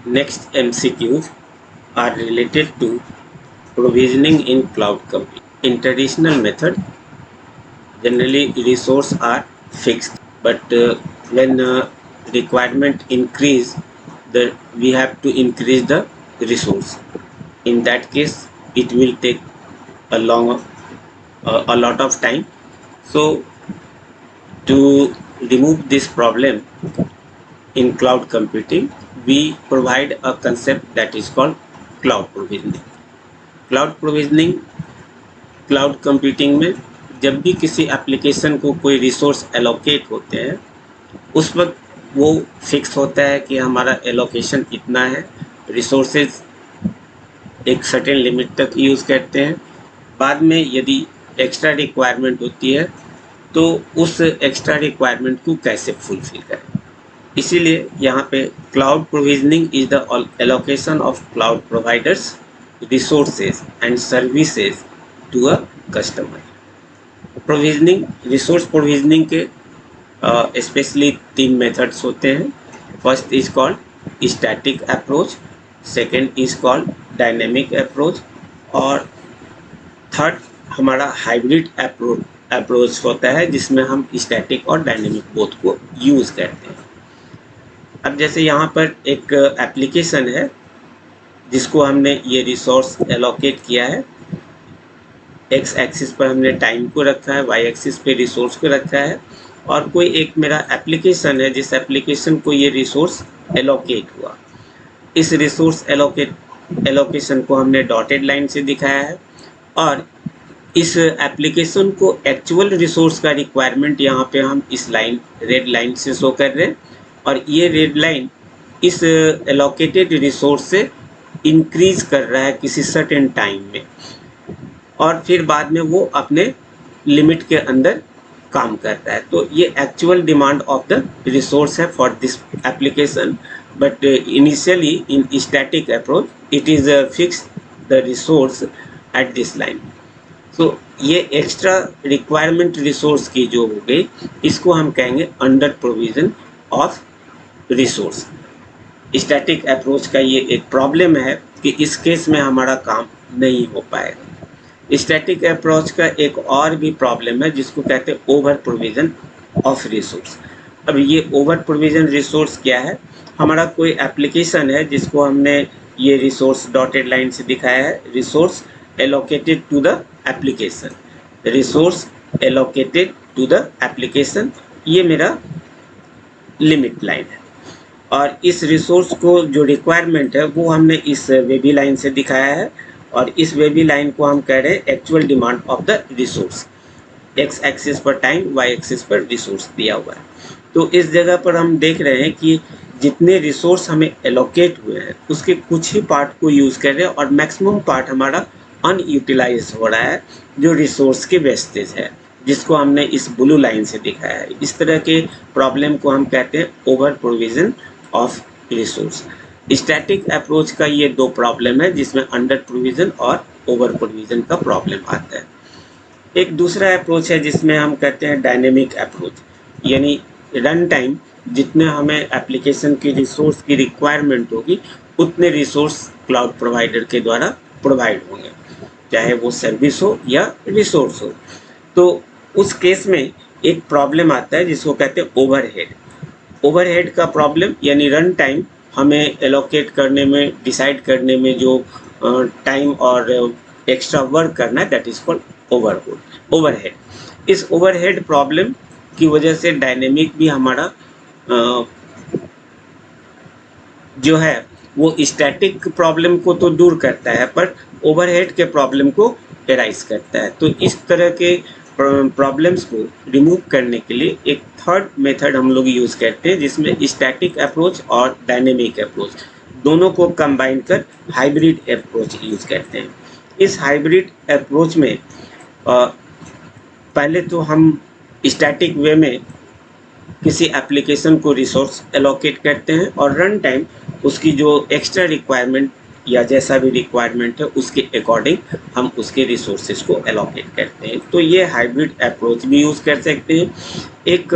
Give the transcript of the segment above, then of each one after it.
Next MCQs are related to provisioning in cloud computing. In traditional method, generally resource are fixed, but when requirement increase, we have to increase the resource. In that case, it will take a lot of time. So to remove this problem in cloud computing, we provide a concept that is called cloud provisioning. Cloud provisioning cloud computing में जब भी किसी application को कोई resource allocate होते हैं, उस वक्त वो फिक्स होता है कि हमारा एलोकेशन इतना है, रिसोर्सेज एक सर्टेन लिमिट तक यूज़ करते हैं। बाद में यदि एक्स्ट्रा रिक्वायरमेंट होती है तो उस एक्स्ट्रा रिक्वायरमेंट को कैसे फुलफिल करें। इसीलिए यहाँ पे cloud provisioning is the allocation of cloud providers resources and services to a customer. Provisioning, resource provisioning के स्पेशली 3 मेथड्स होते हैं। First is called static approach, second is called dynamic approach और थर्ड हमारा hybrid approach होता है, जिसमें हम static और डायनेमिक बोथ को यूज़ करते हैं। अब जैसे यहाँ पर एक एप्लीकेशन है जिसको हमने ये रिसोर्स एलोकेट किया है। एक्स एक्सिस पर हमने टाइम को रखा है, वाई एक्सिस पे रिसोर्स को रखा है, और कोई एक मेरा एप्लीकेशन है जिस एप्लीकेशन को ये रिसोर्स एलोकेट हुआ। इस रिसोर्स एलोकेशन को हमने डॉटेड लाइन से दिखाया है और इस एप्लीकेशन को एक्चुअल रिसोर्स का रिक्वायरमेंट यहाँ पे हम इस लाइन रेड लाइन से शो कर रहे हैं, और ये रेड लाइन इस एलोकेटेड रिसोर्स से इंक्रीज कर रहा है किसी सर्टेन टाइम में, और फिर बाद में वो अपने लिमिट के अंदर काम कर रहा है। तो ये actual demand of the resource है for this application, but initially in static approach it is fix the resource at this line. So ये एक्स्ट्रा रिक्वायरमेंट रिसोर्स की जो हो गई, इसको हम कहेंगे under provision of resource. Static approach का ये एक प्रॉब्लम है कि इस केस में हमारा काम नहीं हो पाएगा। स्टैटिक अप्रोच का एक और भी प्रॉब्लम है जिसको कहते हैं ओवर प्रोविजन ऑफ रिसोर्स। अब ये ओवर प्रोविजन रिसोर्स क्या है? हमारा कोई एप्लीकेशन है जिसको हमने ये रिसोर्स डॉटेड लाइन से दिखाया है, resource allocated to the application, resource allocated to the application, ये मेरा लिमिट लाइन है। और इस रिसोर्स को जो रिक्वायरमेंट है वो हमने इस वेबी लाइन से दिखाया है, और इस वेबी लाइन को हम कह रहे हैं actual demand of the resource. X axis पर टाइम, वाई एक्सिस पर रिसोर्स दिया हुआ है। तो इस जगह पर हम देख रहे हैं कि जितने रिसोर्स हमें एलोकेट हुए हैं उसके कुछ ही पार्ट को यूज़ कर रहे हैं, और मैक्सिमम पार्ट हमारा अनयूटिलाइज हो रहा है जो रिसोर्स के वेस्टेज है, जिसको हमने इस ब्लू लाइन से दिखाया है। इस तरह के प्रॉब्लम को हम कहते हैं over provision of resource. Static approach का ये 2 प्रॉब्लम है जिसमें अंडर प्रोविजन और ओवर प्रोविजन का प्रॉब्लम आता है। एक दूसरा अप्रोच है जिसमें हम कहते हैं डायनेमिक अप्रोच, यानी रन टाइम जितने हमें एप्लीकेशन की रिसोर्स की रिक्वायरमेंट होगी उतने रिसोर्स क्लाउड प्रोवाइडर के द्वारा प्रोवाइड होंगे, चाहे वो सर्विस हो या रिसोर्स हो। तो उस केस में एक प्रॉब्लम आता है जिसको कहते हैं ओवरहेड। ओवरहेड का प्रॉब्लम यानी रन टाइम हमें एलोकेट करने में, डिसाइड करने में जो टाइम और एक्स्ट्रा वर्क करना है, दैट इज कॉल्ड ओवरहेड। इस ओवरहेड प्रॉब्लम की वजह से डायनेमिक भी हमारा जो है वो स्टैटिक प्रॉब्लम को तो दूर करता है पर ओवरहेड के प्रॉब्लम को एराइज करता है। तो इस तरह के प्रॉब्लम्स को रिमूव करने के लिए एक थर्ड मेथड हम लोग यूज़ करते हैं जिसमें स्टैटिक अप्रोच और डायनेमिक अप्रोच दोनों को कंबाइन कर हाइब्रिड अप्रोच यूज़ करते हैं। इस हाइब्रिड अप्रोच में पहले तो हम स्टैटिक वे में किसी एप्लीकेशन को रिसोर्स एलोकेट करते हैं और रन टाइम उसकी जो एक्स्ट्रा रिक्वायरमेंट या जैसा भी रिक्वायरमेंट है उसके अकॉर्डिंग हम उसके रिसोर्सेज को एलोकेट करते हैं। तो ये हाइब्रिड अप्रोच भी यूज़ कर सकते हैं। एक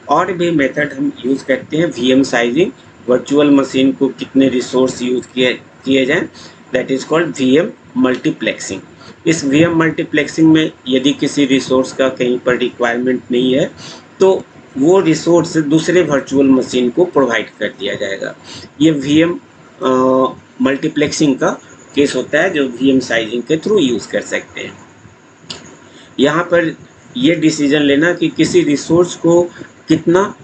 और भी मेथड हम यूज़ करते हैं वीएम साइजिंग वर्चुअल मशीन को कितने रिसोर्स यूज किए जाएं, that is called VM multiplexing. इस वीएम मल्टीप्लेक्सिंग में यदि किसी रिसोर्स का कहीं पर रिक्वायरमेंट नहीं है तो वो रिसोर्स दूसरे वर्चुअल मशीन को प्रोवाइड कर दिया जाएगा। ये वीएम मल्टीप्लेक्सिंग का केस होता है जो वीएम साइजिंग के थ्रू यूज कर सकते हैं। यहाँ पर ये डिसीजन लेना कि किसी रिसोर्स को कितना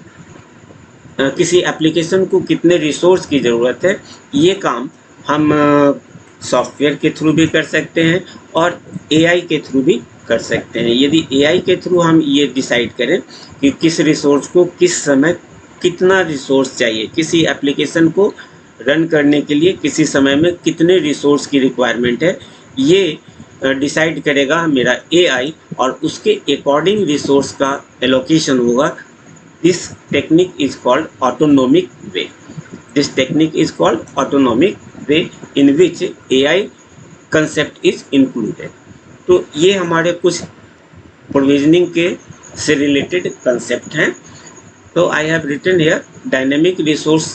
किसी एप्लीकेशन को कितने रिसोर्स की ज़रूरत है, ये काम हम सॉफ्टवेयर के थ्रू भी कर सकते हैं और एआई के थ्रू भी कर सकते हैं। यदि एआई के थ्रू हम ये डिसाइड करें कि किस रिसोर्स को किस समय कितना रिसोर्स चाहिए, किसी एप्लीकेशन को रन करने के लिए किसी समय में कितने रिसोर्स की रिक्वायरमेंट है, ये डिसाइड करेगा मेरा एआई और उसके अकॉर्डिंग रिसोर्स का एलोकेशन होगा। This technique is called autonomic way. This technique is called autonomic way in which AI concept is included. तो ये हमारे कुछ प्रोविजनिंग के से रिलेटेड कंसेप्ट हैं। तो I have written here dynamic resource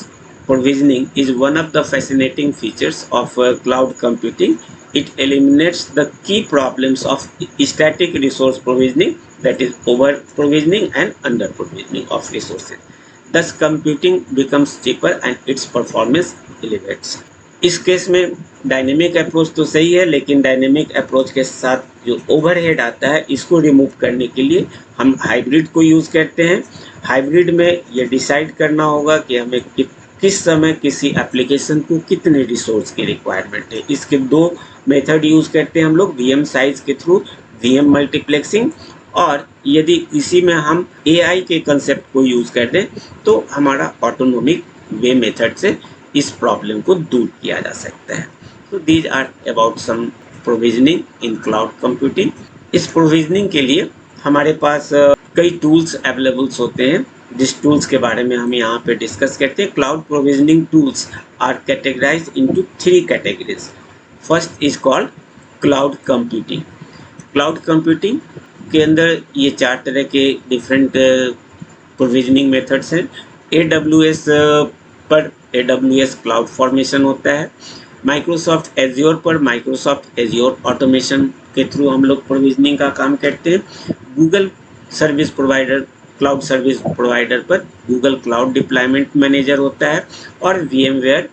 provisioning is one of the fascinating features of cloud computing. It eliminates the key problems of static resource provisioning, that is over provisioning and under provisioning of resources. Thus computing becomes cheaper and its performance elevates. इस case में dynamic approach तो सही है, लेकिन dynamic approach के साथ जो overhead आता है इसको रिमूव करने के लिए हम हाइब्रिड को यूज़ करते हैं। हाइब्रिड में ये डिसाइड करना होगा कि हमें किस समय किसी एप्लीकेशन को कितने रिसोर्स की रिक्वायरमेंट है। इसके दो मेथड यूज़ करते हैं हम लोग, वीएम साइज के थ्रू वीएम मल्टीप्लेक्सिंग, और यदि इसी में हम एआई के कंसेप्ट को यूज़ कर दें तो हमारा ऑटोनोमिक वे मेथड से इस प्रॉब्लम को दूर किया जा सकता है। तो these are about some provisioning in cloud computing. इस प्रोविजनिंग के लिए हमारे पास कई टूल्स अवेलेबल्स होते हैं, जिस टूल्स के बारे में हम यहाँ पे डिस्कस करते हैं। Cloud provisioning tools are categorised into 3 categories. First is called cloud computing. Cloud computing के अंदर ये 4 तरह के डिफरेंट प्रोविजनिंग मेथड्स हैं। AWS पर AWS क्लाउड फॉर्मेशन होता है। माइक्रोसॉफ्ट एज्योर पर माइक्रोसॉफ्ट एज्योर ऑटोमेशन के थ्रू हम लोग प्रोविजनिंग का काम करते हैं। Google service provider cloud service provider पर गूगल क्लाउड डिप्लॉयमेंट मैनेजर होता है, और VMware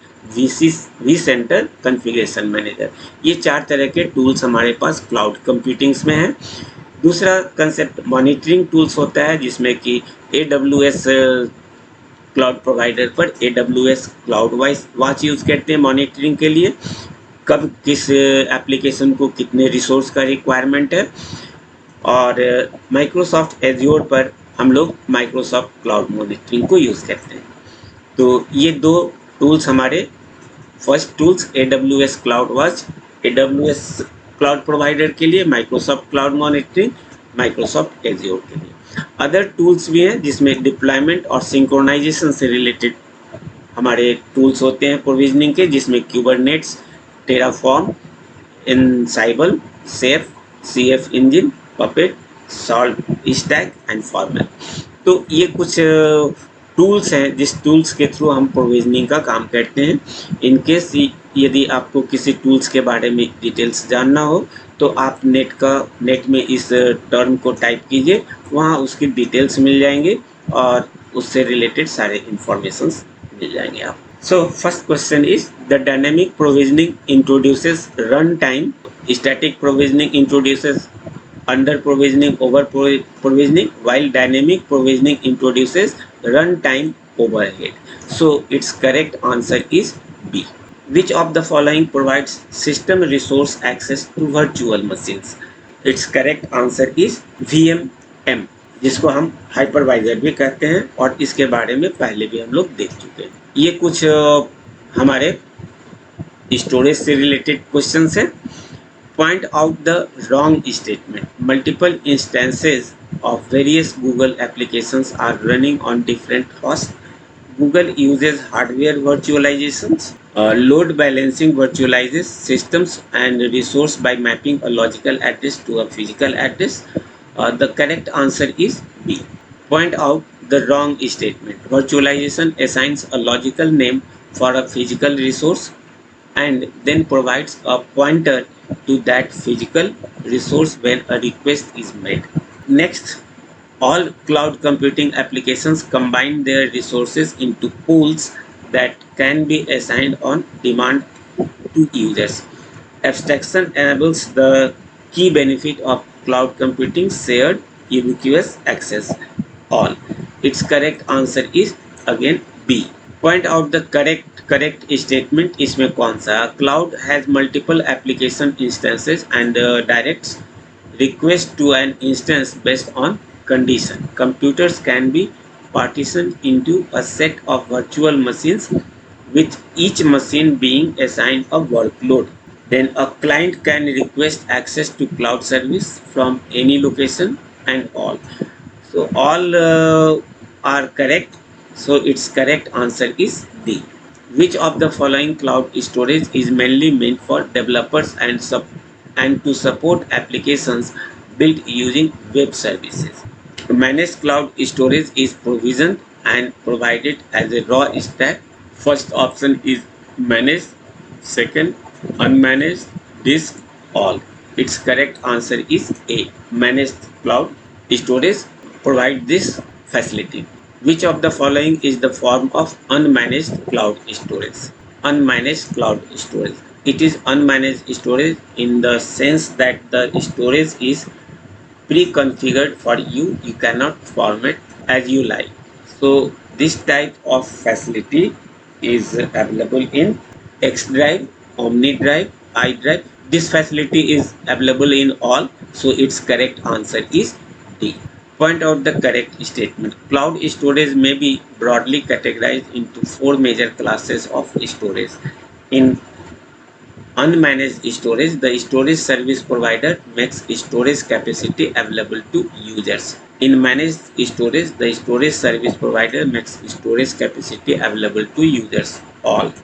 vCenter कॉन्फ़िगरेशन मैनेजर। ये 4 तरह के टूल्स हमारे पास क्लाउड कंप्यूटिंग्स में हैं। दूसरा कंसेप्ट मॉनिटरिंग टूल्स होता है, जिसमें कि AWS क्लाउड प्रोवाइडर पर AWS क्लाउड वॉच यूज़ करते हैं मॉनिटरिंग के लिए, कब किस एप्लीकेशन को कितने रिसोर्स का रिक्वायरमेंट है। और माइक्रोसॉफ्ट एज्योर पर हम लोग माइक्रोसॉफ्ट क्लाउड मॉनिटरिंग को यूज़ करते हैं। तो ये 2 टूल्स हमारे first tools AWS cloud watch AWS cloud provider के लिए, Microsoft cloud monitoring Microsoft azure के लिए। अदर टूल्स भी हैं जिसमें डिप्लॉयमेंट और सिंक्रोनाइजेशन से रिलेटेड हमारे टूल्स होते हैं प्रोविजनिंग के, जिसमें Kubernetes, Terraform, Ansible, Chef, CF engine, Puppet, SaltStack and formal. तो ये कुछ टूल्स हैं जिस टूल्स के थ्रू हम प्रोविजनिंग का काम करते हैं। इनकेस यदि आपको किसी टूल्स के बारे में डिटेल्स जानना हो तो आप नेट में इस टर्म को टाइप कीजिए, वहाँ उसकी डिटेल्स मिल जाएंगे और उससे रिलेटेड सारे इंफॉर्मेशंस मिल जाएंगे आप। So first question is the dynamic provisioning introduces run time, static provisioning introduces under provisioning over provisioning, while dynamic provisioning introduces runtime overhead. So its correct answer is B. Which of the following provides system resource access to virtual machines? Its correct answer is VMM, जिसको हम hypervisor भी कहते हैं, और इसके बारे में पहले भी हम लोग देख चुके हैं। ये कुछ हमारे स्टोरेज से रिलेटेड क्वेश्चंस हैं। Point out the wrong statement. Multiple instances of various Google applications are running on different hosts. Google uses hardware virtualizations. Load balancing virtualizes systems and resource by mapping a logical address to a physical address. The correct answer is B. Point out the wrong statement. Virtualization assigns a logical name for a physical resource and then provides a pointer to that physical resource when a request is made. Next, all cloud computing applications combine their resources into pools that can be assigned on demand to users. Abstraction enables the key benefit of cloud computing: shared ubiquitous access. All. Its correct answer is again B. Point out the correct statement इसमें कौन सा? Cloud has multiple application instances and directs request to an instance based on condition. Computers can be partitioned into a set of virtual machines with each machine being assigned a workload. Then a client can request access to cloud service from any location and all. So all are correct. So its correct answer is D. Which of the following cloud storage is mainly meant for developers and to support applications built using web services? Managed cloud storage is provisioned and provided as a raw stack. First option is managed, second unmanaged, disk, all. Its correct answer is A. Managed cloud storage provide this facility. Which of the following is the form of unmanaged cloud storage? Unmanaged cloud storage. It is unmanaged storage in the sense that the storage is pre-configured for you. You cannot format as you like. So this type of facility is available in X Drive, Omni Drive, iDrive. This facility is available in all. So its correct answer is D. Point out the correct statement. Cloud storage may be broadly categorized into four major classes of storage. In unmanaged storage, the storage service provider makes storage capacity available to users. In managed storage, the storage service provider makes storage capacity available to users. All.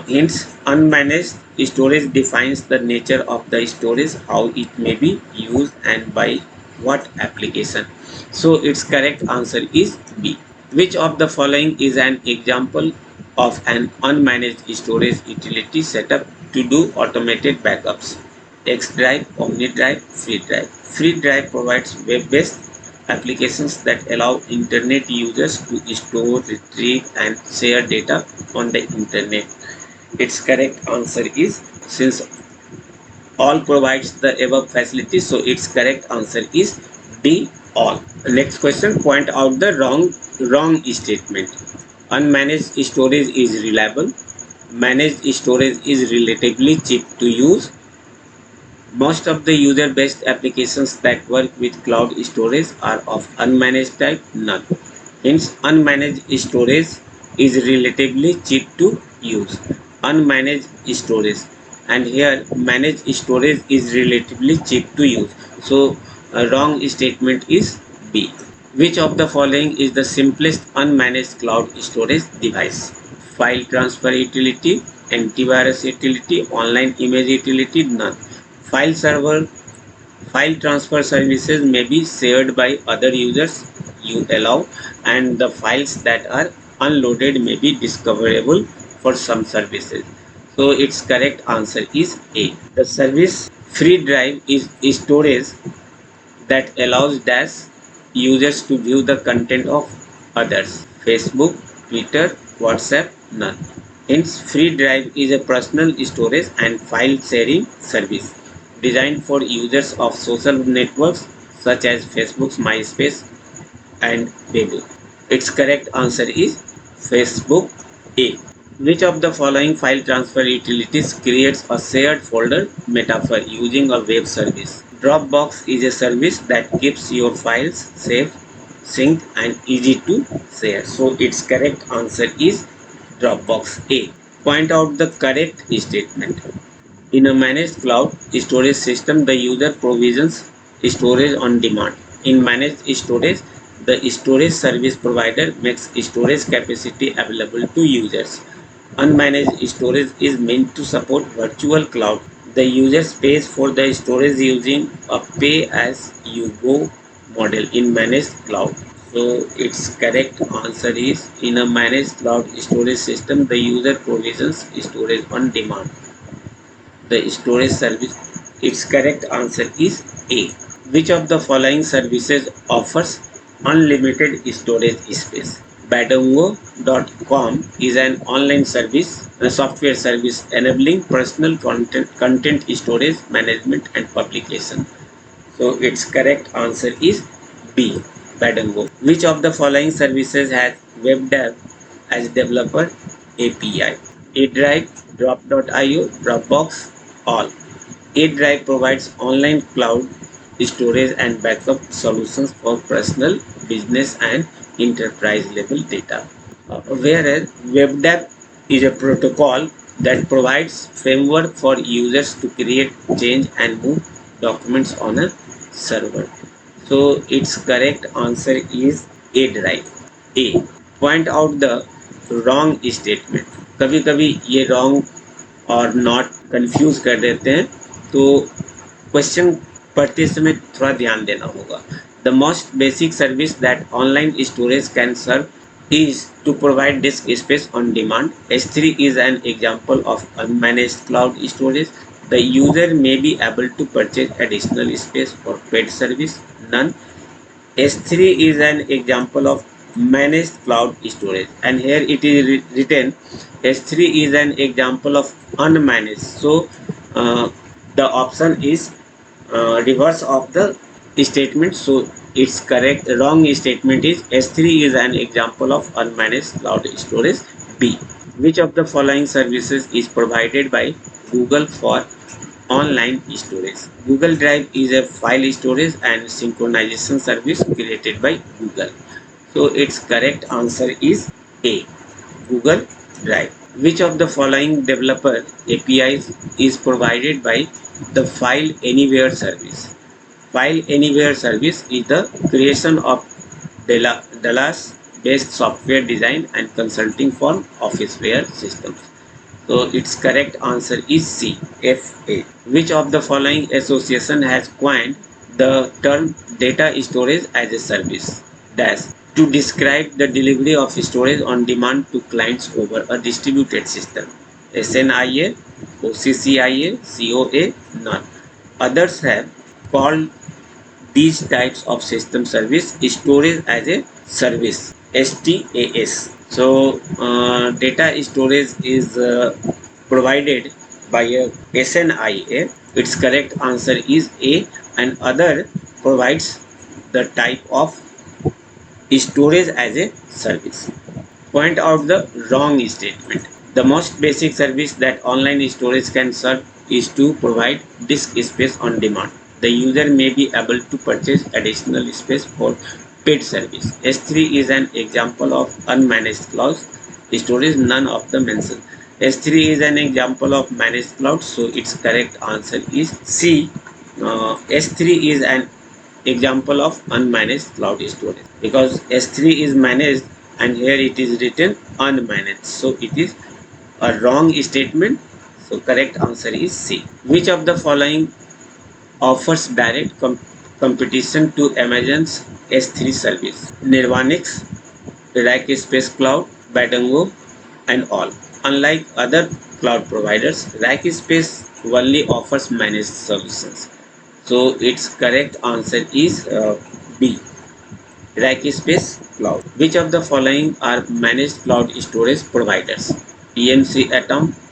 Hence, unmanaged storage defines the nature of the storage, how it may be used, and by what application. So its correct answer is B. Which of the following is an example of an unmanaged storage utility setup to do automated backups? X Drive, Omni Drive, Free Drive. Free Drive provides web-based applications that allow internet users to store, retrieve, and share data on the internet. Its correct answer is, since all provides the above facility, so its correct answer is D. All. Next question, point out the wrong statement. Unmanaged storage is reliable. Managed storage is relatively cheap to use. Most of the user-based applications that work with cloud storage are of unmanaged type. None. Hence, unmanaged storage is relatively cheap to use. Unmanaged storage, and here managed storage is relatively cheap to use. So a wrong statement is B. Which of the following is the simplest unmanaged cloud storage device? File transfer utility, antivirus utility, online image utility? None. File server, file transfer services may be shared by other users, you allow, and the files that are unloaded may be discoverable for some services. So its correct answer is A. The service free drive is storage that allows dash users to view the content of others. Facebook, Twitter, WhatsApp, none. Hence, free drive is a personal storage and file sharing service designed for users of social networks such as Facebook, MySpace, and Weibo. Its correct answer is Facebook A. Which of the following file transfer utilities creates a shared folder metaphor using a web service? Dropbox is a service that keeps your files safe, synced, and easy to share. So its correct answer is Dropbox A. Point out the correct statement. In a managed cloud storage system, the user provisions storage on demand. In managed storage, the storage service provider makes storage capacity available to users. Unmanaged storage is meant to support virtual cloud. The user pays for the storage using a pay-as-you-go model in managed cloud. So its correct answer is in a managed cloud storage system, the user provisions storage on demand. The storage service. Its correct answer is A. Which of the following services offers unlimited storage space? Badongo.com is an online service, a software service enabling personal content storage, management, and publication. So its correct answer is B. Badongo. Which of the following services has WebDAV as developer API? ADrive, Drop.io, Dropbox, all. ADrive provides online cloud storage and backup solutions for personal, business, and enterprise level data. Whereas WebDAV is a protocol that provides framework for users to create, change, and move documents on a server. So its correct answer is A drive. A. Point out the wrong statement. कभी कभी ये wrong और not confuse कर देते हैं, तो question पढ़ते समय थोड़ा ध्यान देना होगा. The most basic service that online storage can serve is to provide disk space on demand. S3 is an example of unmanaged cloud storage. The user may be able to purchase additional space for paid service. None. S3 is an example of managed cloud storage, and here it is written S3 is an example of unmanaged. So the option is reverse of the statement. So its correct wrong statement is S3 is an example of unmanaged cloud storage. B. Which of the following services is provided by Google for online storage? Google Drive is a file storage and synchronization service created by Google. So its correct answer is A. Google Drive. Which of the following developer APIs is provided by the File Anywhere service? File Anywhere service is the creation of Dallas-based software design and consulting for officeware systems. So its correct answer is C. FA. Which of the following association has coined the term data storage as a service? Dash. To describe the delivery of storage on demand to clients over a distributed system. SNIA, OCCIA, COA, none. Others have called these types of system service storage as a service, STAS. So data storage is provided by a SNIA. Its correct answer is A, and other provides the type of storage as a service. Point out the wrong statement. The most basic service that online storage can serve is to provide disk space on demand. The user may be able to purchase additional space for paid service. S3 is an example of unmanaged cloud storage, none of the mentioned. S3 is an example of managed cloud, so its correct answer is C. S3 is an example of unmanaged cloud storage, because S3 is managed and here it is written unmanaged, so it is a wrong statement. So correct answer is C. Which of the following offers direct competition to Amazon's S3 service? Nirvanix, Rackspace Cloud, Badongo, and all. Unlike other cloud providers, Rackspace only offers managed solutions. So its correct answer is B. Rackspace Cloud. Which of the following are managed cloud storage providers? EMC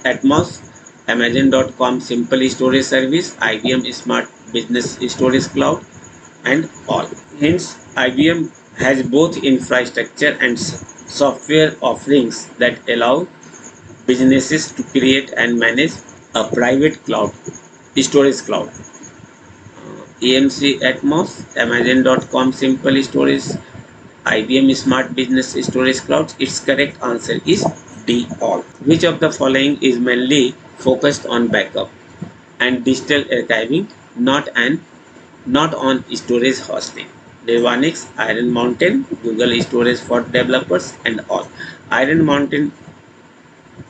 Atmos, Amazon.com Simple Storage Service, IBM Smart Business Storage Cloud, and all. Hence, IBM has both infrastructure and software offerings that allow businesses to create and manage a private cloud, storage cloud. EMC Atmos, Amazon.com Simple Storage, IBM Smart Business Storage Cloud. Its correct answer is D, all. Which of the following is mainly focused on backup and digital archiving, not on storage hosting? Nirvanix, Iron Mountain, Google Storage for Developers, and all. Iron Mountain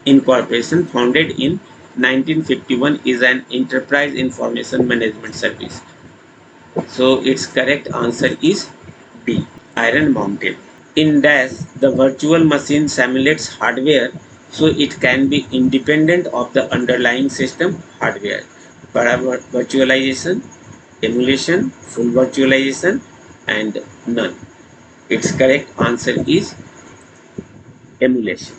Incorporation, founded in 1951, is an enterprise information management service. So its correct answer is B. Iron Mountain. In DAS, the virtual machine simulates hardware so it can be independent of the underlying system hardware. Virtualization, emulation, full virtualization, and none. Its correct answer is emulation.